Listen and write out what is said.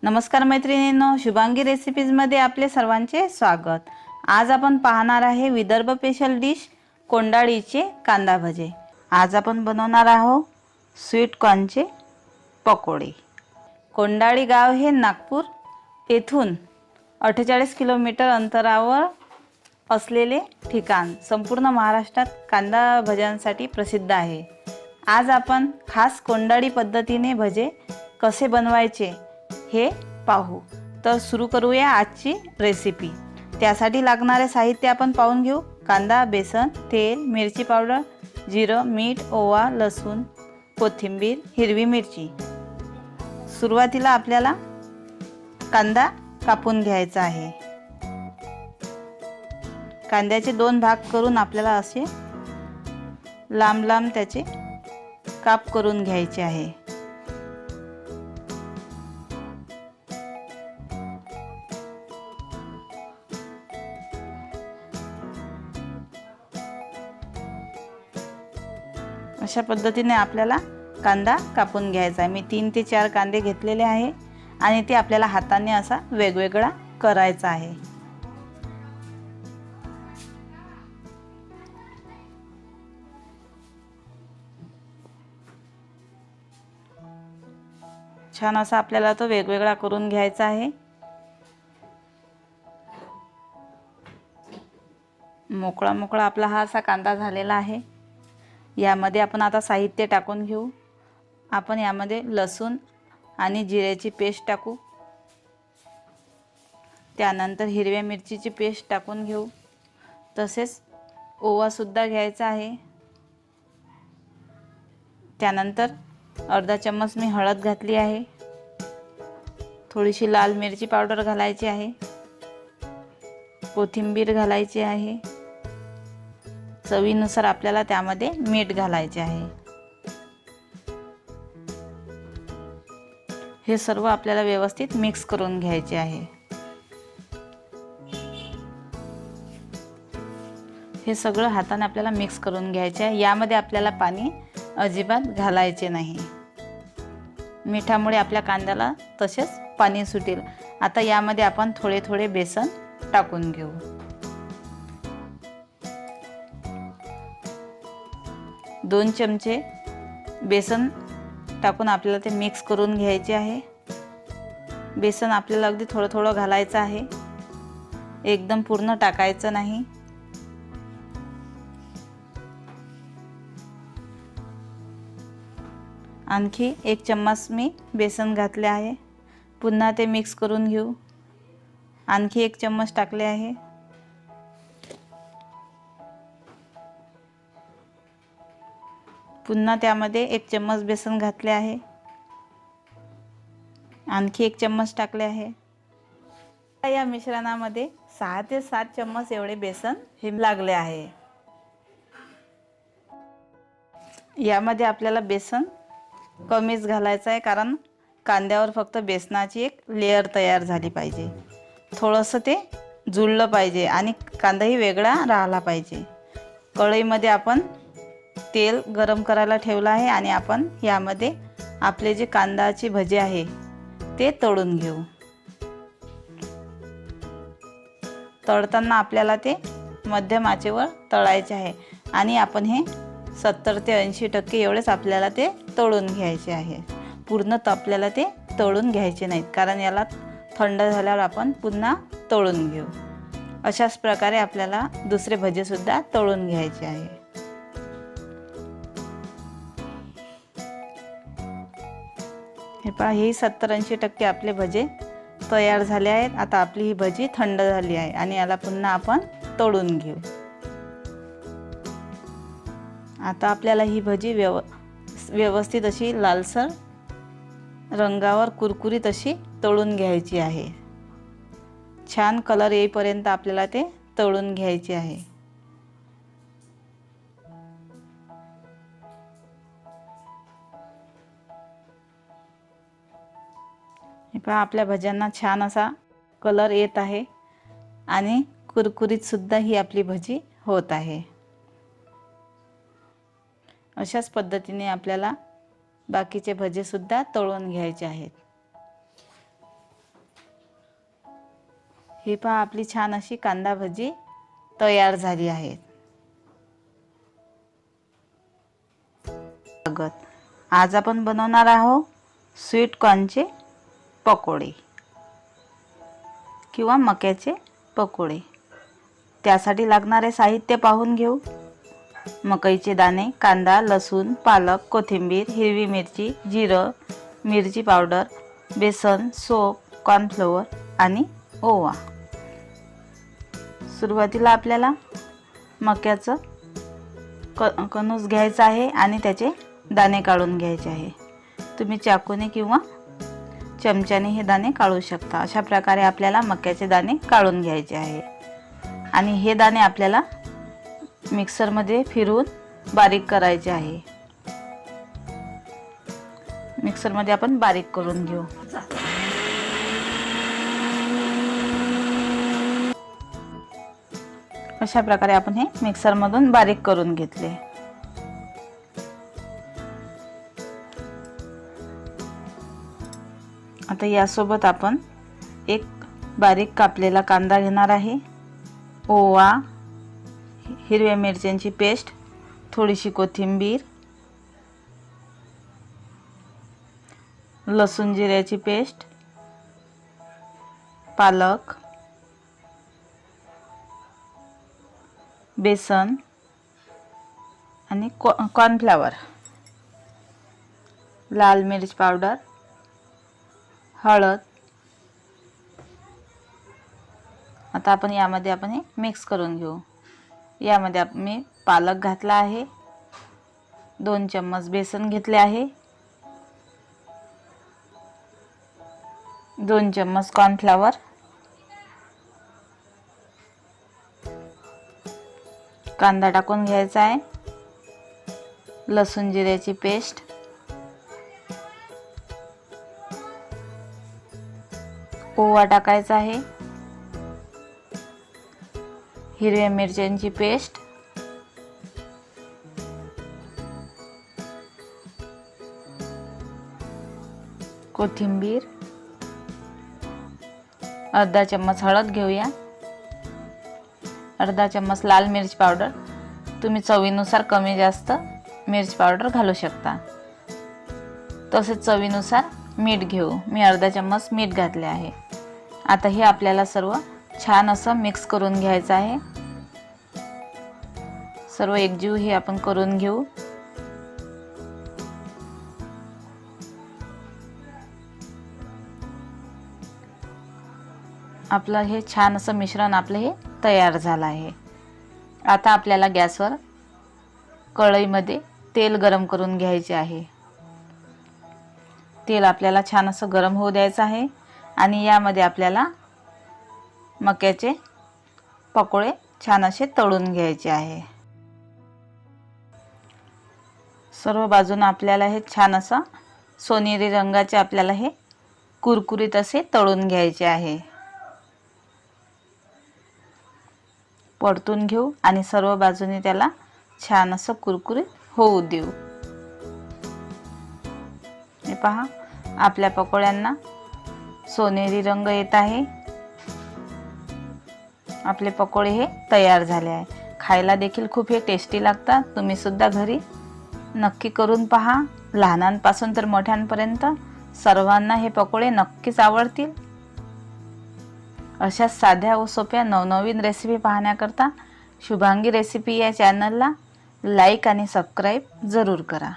नमस्कार मैत्रिणींनो, शुभांगी रेसिपीजमध्ये आपले सर्वांचे स्वागत। आज आपण पाहणार आहे विदर्भ स्पेशल डिश कोंडाळीचे कांदा भजे। आज आपण बनवणार आहोत स्वीट कॉर्नचे पकोडे। कोंडाळी गाव हे नागपूर येथून 48 किलोमीटर अंतरावर असलेले ठिकाण संपूर्ण महाराष्ट्रात कांदा भज्यांसाठी प्रसिद्ध आहे। आज आपण खास कोंडाळी पद्धतीने भजे कसे बनवायचे हे पाहू। तर सुरू करूया आजची रेसिपी। त्यासाठी लागणारे साहित्य आपण पाहून घेऊ। कांदा, बेसन, तेल, मिरची पावडर, जिरं, मीठ, ओवा, लसूण, कोथिंबीर, हिरवी मिरची। सुरुवातीला आपल्याला कांदा कापून घ्यायचा आहे। कांद्याचे 2 भाग करून आपल्याला असे लांब लांब त्याचे काप करून घ्यायचे आहे। अशा पद्धतीने आपल्याला कांदा कापून घ्यायचा आहे। मी 3 ते 4 कांदे घेतलेले आहे आणि ते आपल्याला हाताने असा वेगवेगळा करायचा आहे। छान असा आपल्याला तो वेगवेगळा करून घ्यायचा आहे। मोकळा मोकळा आपला हा असा कांदा झालेला आहे। यामध्ये आपण आता साहित्य टाकून घेऊ। आपण यामध्ये लसूण आणि जिऱ्याची पेस्ट टाकू। त्यानंतर हिरव्या मिरचीची पेस्ट टाकून घेऊ। तसेच ओवा सुद्धा घ्यायचा आहे। त्यानंतर अर्धा चम्मच मी हळद घातली आहे। थोडीशी लाल मिरची पावडर घालायची आहे। कोथिंबीर घालायची आहे। चवीनुसार आपल्याला त्यामध्ये मीठ घालायचे आहे। हे सर्व आपल्याला व्यवस्थित मिक्स करून घ्यायचे आहे। हे सगळं हाताने आपल्याला मिक्स करून घ्यायचे आहे। यामध्ये आपल्याला पाणी अजिबात घालायचे नाही। मिठामुळे आपल्या कांद्याला तसेच पाणी सुटेल। आता यामध्ये आपण थोडे थोडे बेसन टाकून घेऊ। दोन चमचे बेसन टाकून आपल्याला ते मिक्स करून घ्यायचे आहे। बेसन आपल्याला अगदी थोडं थोडं घालायचं आहे, एकदम पूर्ण टाकायचं नाही। आणखी 1 चम्मच मी बेसन घातले आहे। पुन्हा ते मिक्स करून घेऊ। आणखी 1 चम्मच टाकले आहे। पुन्हा त्यामध्ये 1 चम्मच बेसन घातले आहे। आणखी 1 चम्मच टाकले आहे। या मिश्रणामध्ये 6 ते 7 चम्मच एवढे बेसन हे लागले आहे। यामध्ये आपल्याला बेसन कमीच घालायचं आहे, कारण कांद्यावर फक्त बेसनाची एक लेयर तयार झाली पाहिजे। थोडंसं ते जुळलं पाहिजे आणि कांदाही वेगळा राहिला पाहिजे। कढईमध्ये आपण तेल गरम करायला ठेवलं आहे आणि आपण यामध्ये आपले जे कांद्याचे भजे आहे ते तळून घेऊ। तळताना आपल्याला ते मध्यम आचेवर तळायचे आहे आणि आपण हे 70 ते 80% एवढेच आपल्याला ते तळून घ्यायचे आहे। पूर्ण आपल्याला ते तळून घ्यायचे नाहीत, कारण याला थंड झाल्यावर आपण पुन्हा तळून घेऊ। अशाच प्रकारे आपल्याला दुसरे भजे सुद्धा तळून घ्यायचे आहे। हे पहा, हे 70-80% आपले भजे तयार झाले आहेत। आता आपली ही भजी थंड झाली आहे आणि याला पुन्हा आपण तळून घेऊ। आता आपल्याला ही भजी व्यवस्थित अशी लालसर रंगावर कुरकुरीत अशी तळून घ्यायची आहे। छान कलर येईपर्यंत आपल्याला ते तळून घ्यायचे आहे। हे पहा, आपल्या भज्यांना छान असा कलर येत आहे आणि कुरकुरीत सुद्धा ही आपली भजी होत आहे। अशाच पद्धतीने आपल्याला बाकीचे भजे सुद्धा तळून घ्यायचे आहेत। हे पहा, आपली छान अशी कांदा भजी तयार झाली आहे. आज आपण बनवणार आहोत स्वीट कॉर्नचे पकोडे किंवा मक्याचे पकोडे. त्यासाठी लागणारे साहित्य पाहून घेऊ. मकईचे दाणे, कांदा, लसूण, पालक, कोथिंबीर, हिरवी मिरची, जिरं, मिरची पावडर, बेसन, सोप, कॉर्नफ्लोअर आणि ओवा. सुरुवातीला आपल्याला मक्याचं कणूस घ्यायचं आहे आणि त्याचे दाणे काढून घ्यायचे आहे. तुम्ही चाकूने किंवा चमच्याने हे दाणे काढू शकता. अशा प्रकारे आपल्याला मक्याचे दाणे काढून घ्यायचे आहे आणि हे दाणे आपल्याला मिक्सरमध्ये फिरवून बारीक करायचे आहे. मिक्सरमध्ये आपण बारीक करून घेऊ. अशा प्रकारे आपण हे मिक्सरमधून बारीक करून घेतले. आता यासोबत आपण एक बारीक कापलेला कांदा घेणार आहे, ओवा, हिरव्या मिरच्यांची पेस्ट, थोडीशी कोथिंबीर, लसूण जिऱ्याची पेस्ट, पालक, बेसन आणि कॉर्नफ्लॉवर, लाल मिर्च पावडर, हळद. आता आपण यामध्ये हे मिक्स करून घेऊ. यामध्ये मी पालक घातला आहे, 2 चम्मच बेसन घेतले आहे, 2 चम्मच कॉर्नफ्लॉवर, कांदा टाकून घ्यायचा आहे, लसूण जिऱ्याची पेस्ट, ओवा टाकायचा आहे, हिरव्या मिरच्यांची पेस्ट, कोथिंबीर, अर्धा चम्मच हळद घेऊया, अर्धा चम्मच लाल मिर्च पावडर. तुम्ही चवीनुसार कमी जास्त मिर्च पावडर घालू शकता. तसेच चवीनुसार मीठ घेऊ. मी अर्धा चम्मच मीठ घातले आहे. आता हे आपल्याला सर्व छान असं मिक्स करून घ्यायचं आहे. सर्व एकजीव हे आपण करून घेऊ. आपलं हे छान असं मिश्रण आपलं हे तयार झालं आहे. आता आपल्याला गॅसवर कढईमध्ये तेल गरम करून घ्यायचे आहे. तेल आपल्याला छान असं गरम होऊ द्यायचं आहे आणि यामध्ये आपल्याला मक्याचे पकोडे छान असे तळून घ्यायचे आहे. सर्व बाजूने आपल्याला हे छान असं सोनेरी रंगाचे आपल्याला हे कुरकुरीत असे तळून घ्यायचे आहे. परतून घेऊ आणि सर्व बाजूने त्याला छान असं कुरकुरीत होऊ देऊ. हे पहा, आपल्या पकोड्यांना सोनेरी रंग येत आहे. आपले पकोडे हे तयार झाले आहे. खायला देखील खूप हे टेस्टी लागतात. तुम्ही सुद्धा घरी नक्की करून पहा. लहानांपासून तर मोठ्यांपर्यंत सर्वांना हे पकोडे नक्कीच आवडतील. अशा साध्या व सोप्या नवनवीन रेसिपी पाहण्याकरता शुभांगी रेसिपी या चॅनलला लाईक आणि सबस्क्राईब जरूर करा.